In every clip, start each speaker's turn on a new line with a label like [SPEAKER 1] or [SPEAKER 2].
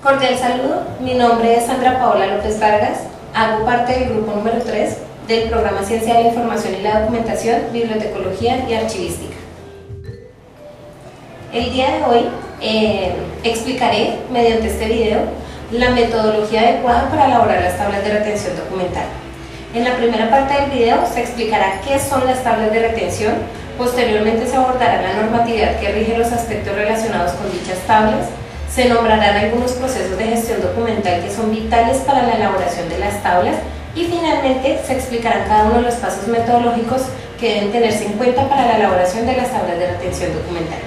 [SPEAKER 1] Cordial saludo, mi nombre es Sandra Paola López Vargas, hago parte del grupo número 3 del programa Ciencia de la Información y la Documentación, Bibliotecología y Archivística. El día de hoy explicaré, mediante este video, la metodología adecuada para elaborar las tablas de retención documental. En la primera parte del video se explicará qué son las tablas de retención, posteriormente se abordará la normatividad que rige los aspectos relacionados con dichas tablas, se nombrarán algunos procesos de gestión documental que son vitales para la elaboración de las tablas y finalmente se explicarán cada uno de los pasos metodológicos que deben tenerse en cuenta para la elaboración de las tablas de retención documental.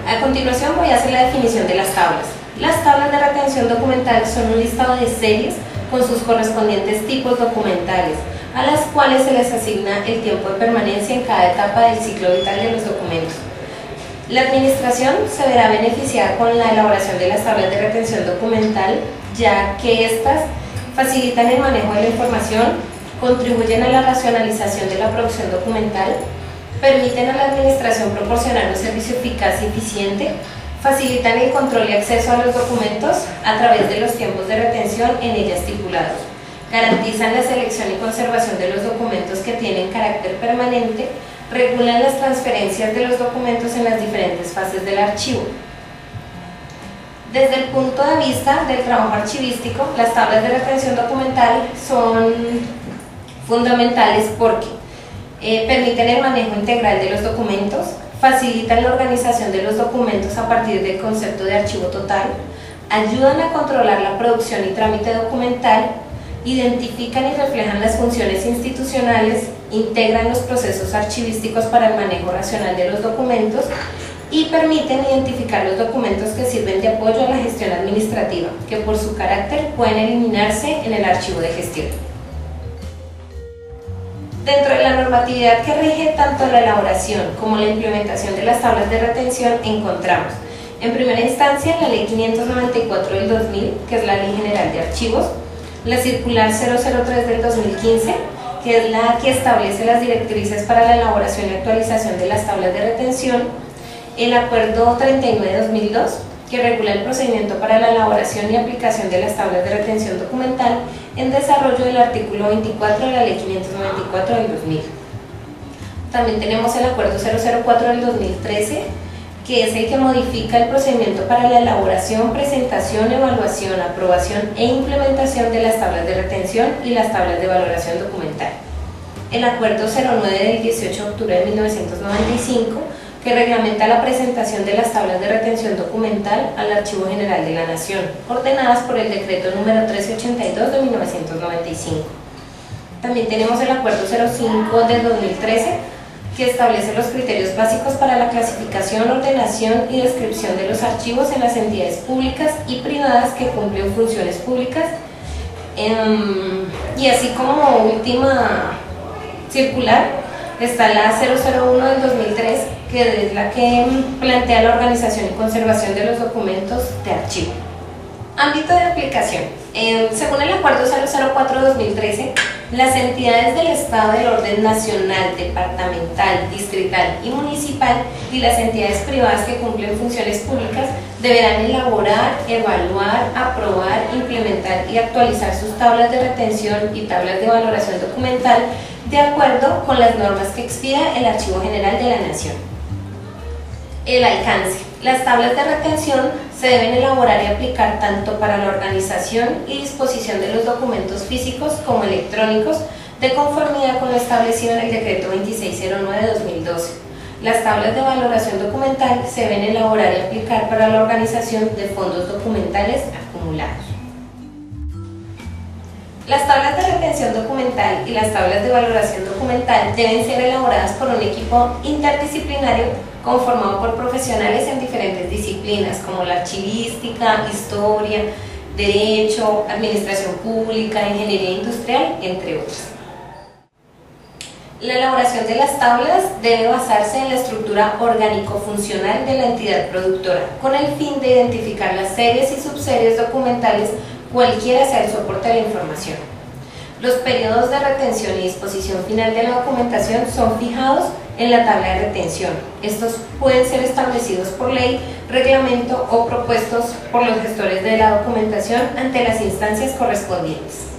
[SPEAKER 1] A continuación voy a hacer la definición de las tablas. Las tablas de retención documental son un listado de series con sus correspondientes tipos documentales, a las cuales se les asigna el tiempo de permanencia en cada etapa del ciclo vital de los documentos. La administración se verá beneficiada con la elaboración de las tablas de retención documental, ya que éstas facilitan el manejo de la información, contribuyen a la racionalización de la producción documental, permiten a la administración proporcionar un servicio eficaz y eficiente, facilitan el control y acceso a los documentos a través de los tiempos de retención en ella estipulados, garantizan la selección y conservación de los documentos que tienen carácter permanente, regulan las transferencias de los documentos en las diferentes fases del archivo. Desde el punto de vista del trabajo archivístico, las tablas de retención documental son fundamentales porque permiten el manejo integral de los documentos, facilitan la organización de los documentos a partir del concepto de archivo total, ayudan a controlar la producción y trámite documental, identifican y reflejan las funciones institucionales, integran los procesos archivísticos para el manejo racional de los documentos y permiten identificar los documentos que sirven de apoyo a la gestión administrativa, que por su carácter pueden eliminarse en el archivo de gestión. Dentro de la normatividad que rige tanto la elaboración como la implementación de las tablas de retención encontramos, en primera instancia, la Ley 594 del 2000, que es la Ley General de Archivos, la Circular 003 del 2015, que es la que establece las directrices para la elaboración y actualización de las tablas de retención, el Acuerdo 39 de 2002, que regula el procedimiento para la elaboración y aplicación de las tablas de retención documental en desarrollo del artículo 24 de la Ley 594 del 2000. También tenemos el Acuerdo 004 del 2013, que es el que modifica el procedimiento para la elaboración, presentación, evaluación, aprobación e implementación de las tablas de retención y las tablas de valoración documental. El Acuerdo 09 del 18 de octubre de 1995, que reglamenta la presentación de las tablas de retención documental al Archivo General de la Nación, ordenadas por el Decreto número 1382 de 1995. También tenemos el Acuerdo 05 del 2013, que establece los criterios básicos para la clasificación, ordenación y descripción de los archivos en las entidades públicas y privadas que cumplen funciones públicas, y así como última circular está la 001 del 2003, que es la que plantea la organización y conservación de los documentos de archivo. Ámbito de aplicación. Según el Acuerdo 004-2013, las entidades del Estado del orden nacional, departamental, distrital y municipal y las entidades privadas que cumplen funciones públicas deberán elaborar, evaluar, aprobar, implementar y actualizar sus tablas de retención y tablas de valoración documental de acuerdo con las normas que expida el Archivo General de la Nación. El alcance. Las tablas de retención se deben elaborar y aplicar tanto para la organización y disposición de los documentos físicos como electrónicos, de conformidad con lo establecido en el Decreto 2609 de 2012. Las tablas de valoración documental se deben elaborar y aplicar para la organización de fondos documentales acumulados. Las tablas de retención documental y las tablas de valoración documental deben ser elaboradas por un equipo interdisciplinario conformado por profesionales en diferentes disciplinas como la archivística, historia, derecho, administración pública, ingeniería industrial, entre otras. La elaboración de las tablas debe basarse en la estructura orgánico-funcional de la entidad productora, con el fin de identificar las series y subseries documentales cualquiera sea el soporte de la información. Los periodos de retención y disposición final de la documentación son fijados en la tabla de retención. Estos pueden ser establecidos por ley, reglamento o propuestos por los gestores de la documentación ante las instancias correspondientes.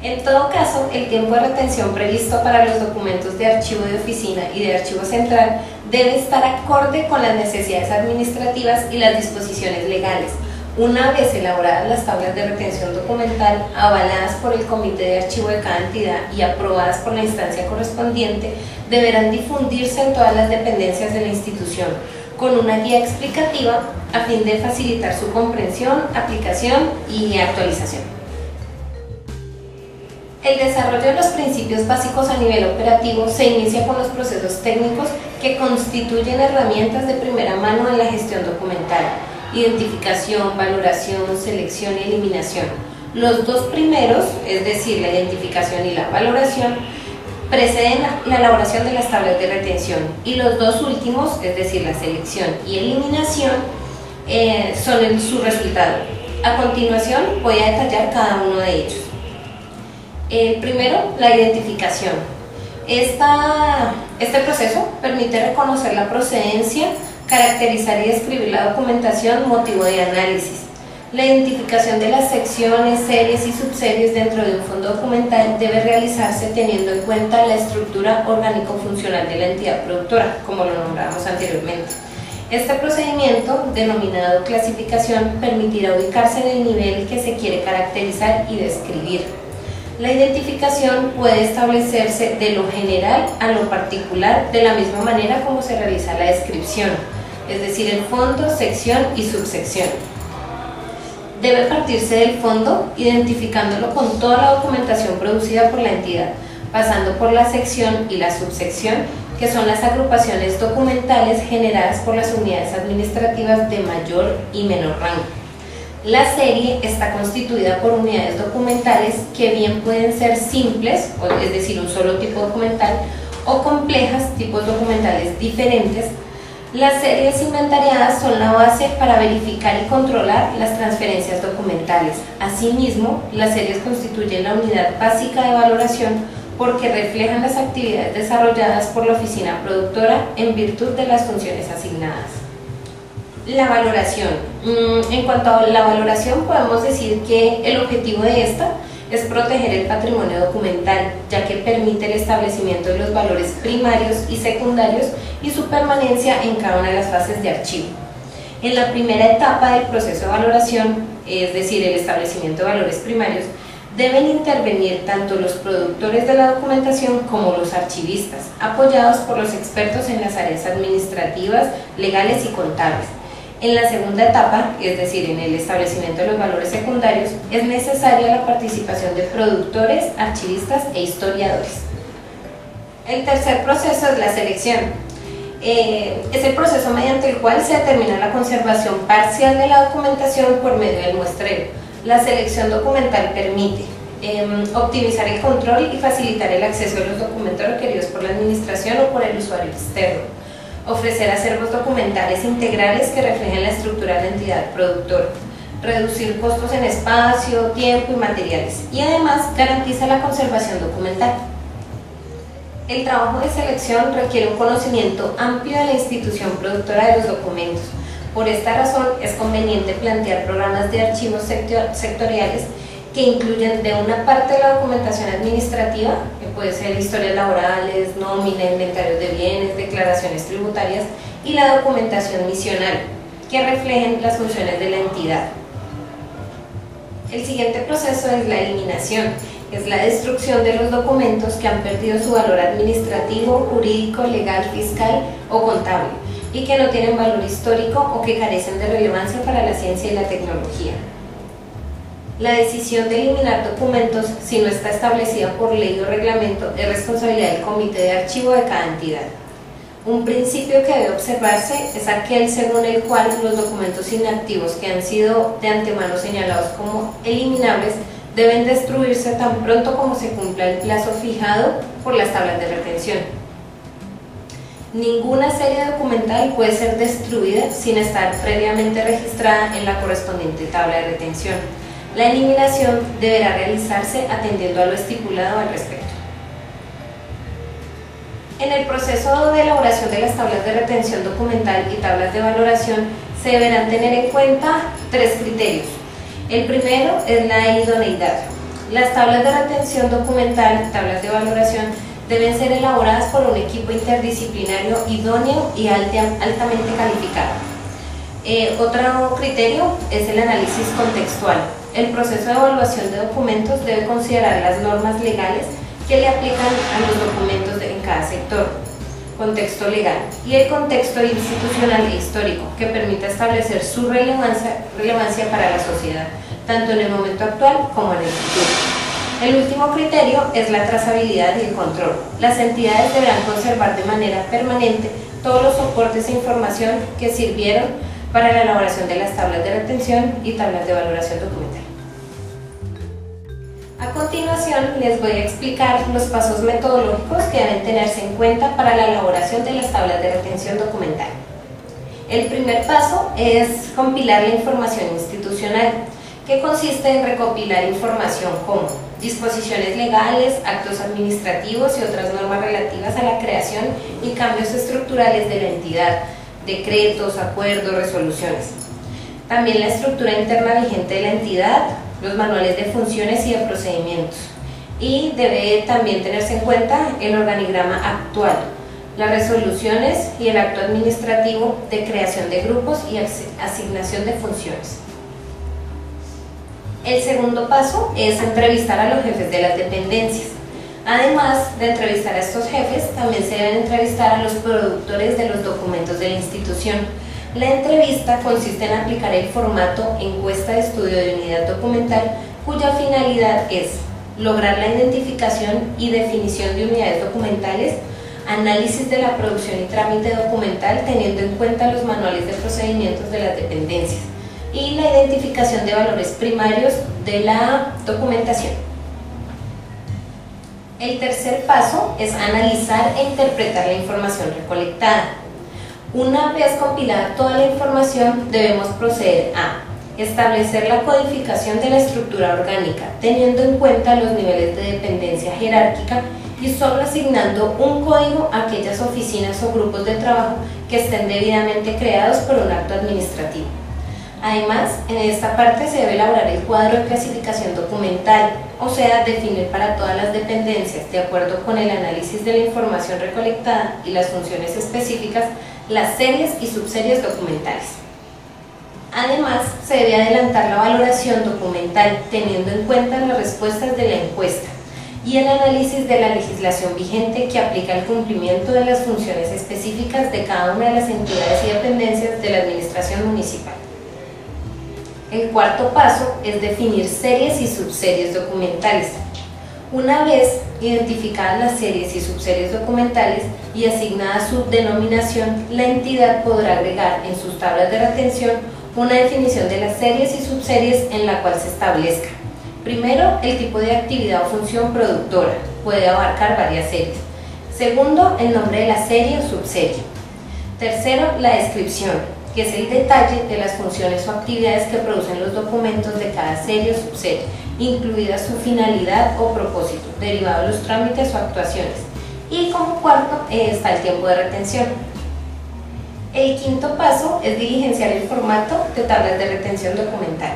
[SPEAKER 1] En todo caso, el tiempo de retención previsto para los documentos de archivo de oficina y de archivo central debe estar acorde con las necesidades administrativas y las disposiciones legales. Una vez elaboradas las tablas de retención documental, avaladas por el comité de archivo de cada entidad y aprobadas por la instancia correspondiente, deberán difundirse en todas las dependencias de la institución, con una guía explicativa a fin de facilitar su comprensión, aplicación y actualización. El desarrollo de los principios básicos a nivel operativo se inicia con los procesos técnicos que constituyen herramientas de primera mano en la gestión documental: identificación, valoración, selección y eliminación. Los dos primeros, es decir, la identificación y la valoración, preceden la elaboración de las tablas de retención, y los dos últimos, es decir, la selección y eliminación, son su resultado. A continuación voy a detallar cada uno de ellos. Primero, la identificación. Este proceso permite reconocer la procedencia, caracterizar y describir la documentación motivo de análisis. La identificación de las secciones, series y subseries dentro de un fondo documental debe realizarse teniendo en cuenta la estructura orgánico-funcional de la entidad productora, como lo nombrábamos anteriormente. Este procedimiento, denominado clasificación, permitirá ubicarse en el nivel que se quiere caracterizar y describir. La identificación puede establecerse de lo general a lo particular de la misma manera como se realiza la descripción, es decir, el fondo, sección y subsección. Debe partirse del fondo, identificándolo con toda la documentación producida por la entidad, pasando por la sección y la subsección, que son las agrupaciones documentales generadas por las unidades administrativas de mayor y menor rango. La serie está constituida por unidades documentales que bien pueden ser simples, es decir, un solo tipo documental, o complejas, tipos documentales diferentes. Las series inventariadas son la base para verificar y controlar las transferencias documentales. Asimismo, las series constituyen la unidad básica de valoración porque reflejan las actividades desarrolladas por la oficina productora en virtud de las funciones asignadas. La valoración. En cuanto a la valoración, podemos decir que el objetivo de esta es proteger el patrimonio documental, ya que permite el establecimiento de los valores primarios y secundarios y su permanencia en cada una de las fases de archivo. En la primera etapa del proceso de valoración, es decir, el establecimiento de valores primarios, deben intervenir tanto los productores de la documentación como los archivistas, apoyados por los expertos en las áreas administrativas, legales y contables. En la segunda etapa, es decir, en el establecimiento de los valores secundarios, es necesaria la participación de productores, archivistas e historiadores. El tercer proceso es la selección. Es el proceso mediante el cual se determina la conservación parcial de la documentación por medio del muestreo. La selección documental permite optimizar el control y facilitar el acceso a los documentos requeridos por la administración o por el usuario externo. Ofrecer acervos documentales integrales que reflejen la estructura de la entidad productora, reducir costos en espacio, tiempo y materiales, y además garantiza la conservación documental. El trabajo de selección requiere un conocimiento amplio de la institución productora de los documentos. Por esta razón es conveniente plantear programas de archivos sectoriales que incluyen de una parte de la documentación administrativa, que puede ser historias laborales, nómina, inventarios de bienes, declaraciones tributarias, y la documentación misional, que reflejen las funciones de la entidad. El siguiente proceso es la eliminación, que es la destrucción de los documentos que han perdido su valor administrativo, jurídico, legal, fiscal o contable, y que no tienen valor histórico o que carecen de relevancia para la ciencia y la tecnología. La decisión de eliminar documentos, si no está establecida por ley o reglamento, es responsabilidad del comité de archivo de cada entidad. Un principio que debe observarse es aquel según el cual los documentos inactivos que han sido de antemano señalados como eliminables deben destruirse tan pronto como se cumpla el plazo fijado por las tablas de retención. Ninguna serie documental puede ser destruida sin estar previamente registrada en la correspondiente tabla de retención. La eliminación deberá realizarse atendiendo a lo estipulado al respecto. En el proceso de elaboración de las tablas de retención documental y tablas de valoración se deberán tener en cuenta 3 criterios. El primero es la idoneidad. Las tablas de retención documental y tablas de valoración deben ser elaboradas por un equipo interdisciplinario idóneo y altamente calificado. Otro criterio es el análisis contextual. El proceso de evaluación de documentos debe considerar las normas legales que le aplican a los documentos en cada sector, contexto legal y el contexto institucional e histórico que permita establecer su relevancia para la sociedad, tanto en el momento actual como en el futuro. El último criterio es la trazabilidad y el control. Las entidades deberán conservar de manera permanente todos los soportes e información que sirvieron para la elaboración de las tablas de retención y tablas de valoración documental. A continuación les voy a explicar los pasos metodológicos que deben tenerse en cuenta para la elaboración de las tablas de retención documental. El primer paso es compilar la información institucional, que consiste en recopilar información como disposiciones legales, actos administrativos y otras normas relativas a la creación y cambios estructurales de la entidad, decretos, acuerdos, resoluciones. También la estructura interna vigente de la entidad, los manuales de funciones y de procedimientos. Y debe también tenerse en cuenta el organigrama actual, las resoluciones y el acto administrativo de creación de grupos y asignación de funciones. El segundo paso es entrevistar a los jefes de las dependencias. Además de entrevistar a estos jefes, también se deben entrevistar a los productores de los documentos de la institución. La entrevista consiste en aplicar el formato encuesta de estudio de unidad documental, cuya finalidad es lograr la identificación y definición de unidades documentales, análisis de la producción y trámite documental teniendo en cuenta los manuales de procedimientos de las dependencias y la identificación de valores primarios de la documentación. El tercer paso es analizar e interpretar la información recolectada. Una vez compilada toda la información, debemos proceder a establecer la codificación de la estructura orgánica, teniendo en cuenta los niveles de dependencia jerárquica y solo asignando un código a aquellas oficinas o grupos de trabajo que estén debidamente creados por un acto administrativo. Además, en esta parte se debe elaborar el cuadro de clasificación documental, o sea, definir para todas las dependencias, de acuerdo con el análisis de la información recolectada y las funciones específicas, las series y subseries documentales. Además, se debe adelantar la valoración documental teniendo en cuenta las respuestas de la encuesta y el análisis de la legislación vigente que aplica el cumplimiento de las funciones específicas de cada una de las entidades y dependencias de la administración municipal. El cuarto paso es definir series y subseries documentales. Una vez identificadas las series y subseries documentales y asignada su denominación, la entidad podrá agregar en sus tablas de retención una definición de las series y subseries en la cual se establezca. Primero, el tipo de actividad o función productora, puede abarcar varias series. Segundo, el nombre de la serie o subserie. Tercero, la descripción, que es el detalle de las funciones o actividades que producen los documentos de cada serie o subserie, incluida su finalidad o propósito, derivado de los trámites o actuaciones. Y como cuarto está el tiempo de retención. El quinto paso es diligenciar el formato de tablas de retención documental.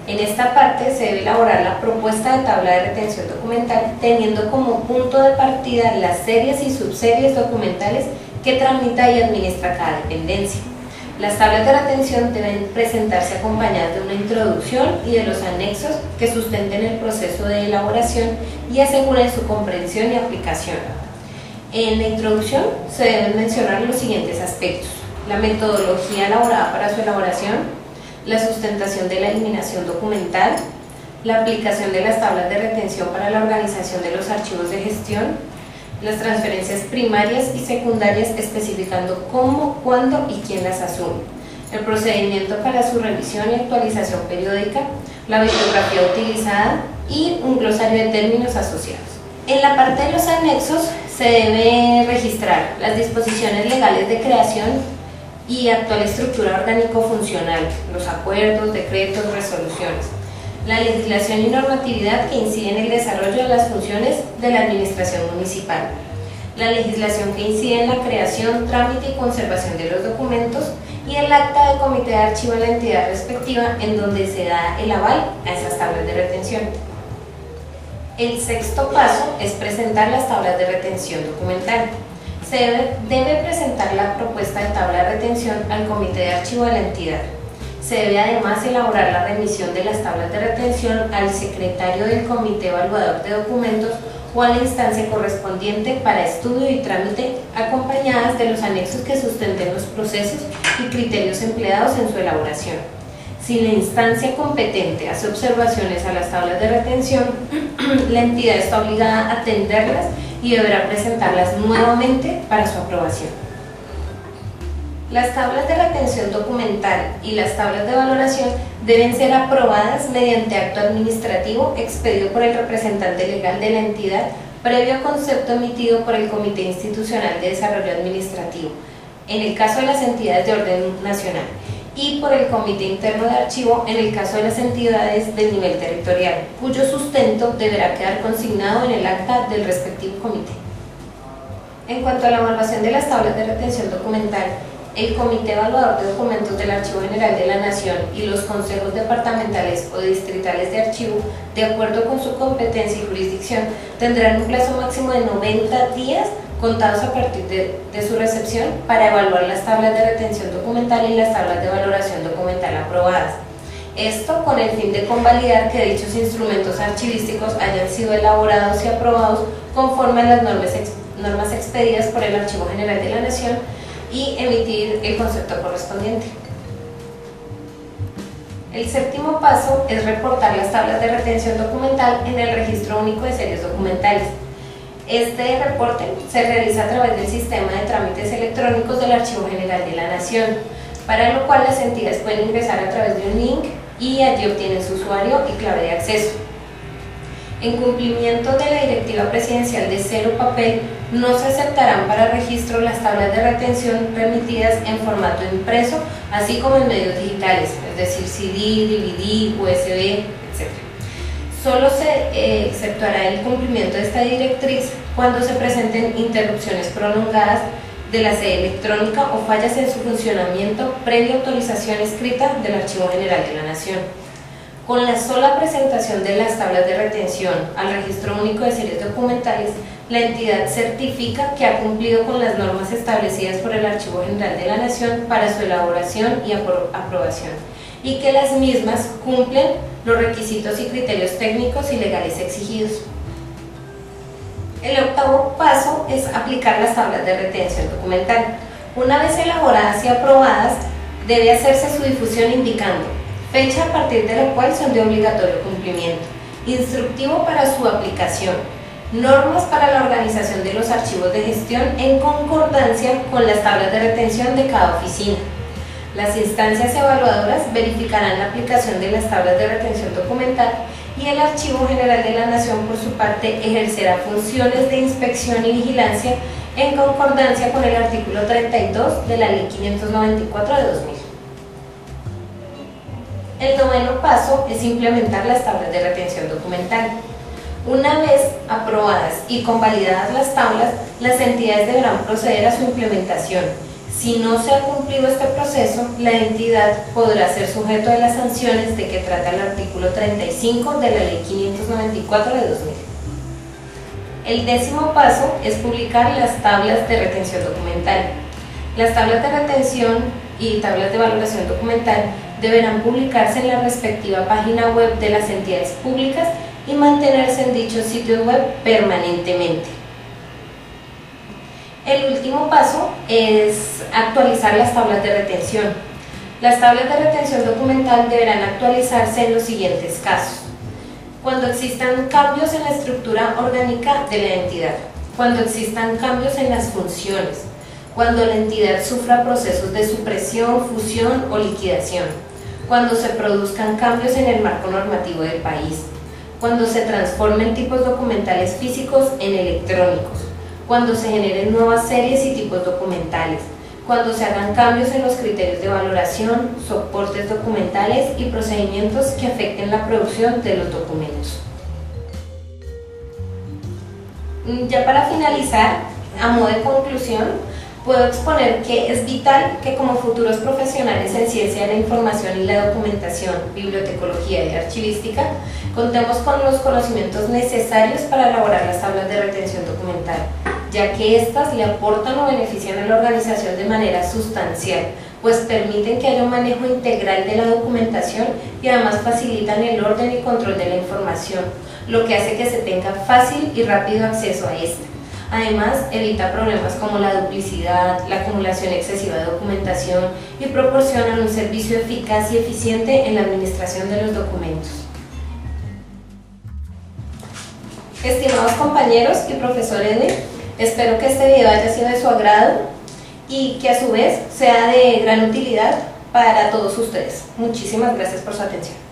[SPEAKER 1] En esta parte se debe elaborar la propuesta de tabla de retención documental teniendo como punto de partida las series y subseries documentales que tramita y administra cada dependencia. Las tablas de retención deben presentarse acompañadas de una introducción y de los anexos que sustenten el proceso de elaboración y aseguren su comprensión y aplicación. En la introducción se deben mencionar los siguientes aspectos: la metodología elaborada para su elaboración, la sustentación de la eliminación documental, la aplicación de las tablas de retención para la organización de los archivos de gestión, las transferencias primarias y secundarias especificando cómo, cuándo y quién las asume, el procedimiento para su revisión y actualización periódica, la bibliografía utilizada y un glosario de términos asociados. En la parte de los anexos se debe registrar las disposiciones legales de creación y actual estructura orgánico-funcional, los acuerdos, decretos, resoluciones, la legislación y normatividad que incide en el desarrollo de las funciones de la administración municipal, la legislación que incide en la creación, trámite y conservación de los documentos y el acta de comité de archivo de la entidad respectiva en donde se da el aval a esas tablas de retención. El sexto paso es presentar las tablas de retención documental. Se debe presentar la propuesta de tabla de retención al comité de archivo de la entidad. Se debe además elaborar la remisión de las tablas de retención al secretario del comité evaluador de documentos o a la instancia correspondiente para estudio y trámite, acompañadas de los anexos que sustenten los procesos y criterios empleados en su elaboración. Si la instancia competente hace observaciones a las tablas de retención, la entidad está obligada a atenderlas y deberá presentarlas nuevamente para su aprobación. Las tablas de retención documental y las tablas de valoración deben ser aprobadas mediante acto administrativo expedido por el representante legal de la entidad previo a concepto emitido por el Comité Institucional de Desarrollo Administrativo, en el caso de las entidades de orden nacional, y por el Comité Interno de Archivo en el caso de las entidades del nivel territorial, cuyo sustento deberá quedar consignado en el acta del respectivo comité. En cuanto a la evaluación de las tablas de retención documental, el Comité Evaluador de Documentos del Archivo General de la Nación y los consejos departamentales o distritales de archivo, de acuerdo con su competencia y jurisdicción, tendrán un plazo máximo de 90 días contados a partir de su recepción para evaluar las tablas de retención documental y las tablas de valoración documental aprobadas. Esto con el fin de convalidar que dichos instrumentos archivísticos hayan sido elaborados y aprobados conforme a las normas expedidas por el Archivo General de la Nación y emitir el concepto correspondiente. El séptimo paso es reportar las tablas de retención documental en el Registro Único de Series Documentales. Este reporte se realiza a través del sistema de trámites electrónicos del Archivo General de la Nación, para lo cual las entidades pueden ingresar a través de un link y allí obtienen su usuario y clave de acceso. En cumplimiento de la Directiva Presidencial de Cero Papel, no se aceptarán para registro las tablas de retención remitidas en formato impreso, así como en medios digitales, es decir, CD, DVD, USB, etc. Solo se exceptuará el cumplimiento de esta directriz cuando se presenten interrupciones prolongadas de la sede electrónica o fallas en su funcionamiento previa autorización escrita del Archivo General de la Nación. Con la sola presentación de las tablas de retención al Registro Único de Series Documentales, la entidad certifica que ha cumplido con las normas establecidas por el Archivo General de la Nación para su elaboración y aprobación, y que las mismas cumplen los requisitos y criterios técnicos y legales exigidos. El octavo paso es aplicar las tablas de retención documental. Una vez elaboradas y aprobadas, debe hacerse su difusión indicando fecha a partir de la cual son de obligatorio cumplimiento, instructivo para su aplicación, normas para la organización de los archivos de gestión en concordancia con las tablas de retención de cada oficina. Las instancias evaluadoras verificarán la aplicación de las tablas de retención documental y el Archivo General de la Nación, por su parte, ejercerá funciones de inspección y vigilancia en concordancia con el artículo 32 de la Ley 594 de 2000. El noveno paso es implementar las tablas de retención documental. Una vez aprobadas y convalidadas las tablas, las entidades deberán proceder a su implementación. Si no se ha cumplido este proceso, la entidad podrá ser sujeto de las sanciones de que trata el artículo 35 de la Ley 594 de 2000. El décimo paso es publicar las tablas de retención documental. Las tablas de retención y tablas de valoración documental deberán publicarse en la respectiva página web de las entidades públicas y mantenerse en dichos sitios web permanentemente. El último paso es actualizar las tablas de retención. Las tablas de retención documental deberán actualizarse en los siguientes casos: cuando existan cambios en la estructura orgánica de la entidad, cuando existan cambios en las funciones, cuando la entidad sufra procesos de supresión, fusión o liquidación, cuando se produzcan cambios en el marco normativo del país, cuando se transformen tipos documentales físicos en electrónicos, cuando se generen nuevas series y tipos documentales, cuando se hagan cambios en los criterios de valoración, soportes documentales y procedimientos que afecten la producción de los documentos. Ya para finalizar, a modo de conclusión, puedo exponer que es vital que como futuros profesionales en ciencia de la información y la documentación, bibliotecología y archivística, contemos con los conocimientos necesarios para elaborar las tablas de retención documental, ya que éstas le aportan o benefician a la organización de manera sustancial, pues permiten que haya un manejo integral de la documentación y además facilitan el orden y control de la información, lo que hace que se tenga fácil y rápido acceso a esta. Además, evita problemas como la duplicidad, la acumulación excesiva de documentación y proporcionan un servicio eficaz y eficiente en la administración de los documentos. Estimados compañeros y profesor Edwin, espero que este video haya sido de su agrado y que a su vez sea de gran utilidad para todos ustedes. Muchísimas gracias por su atención.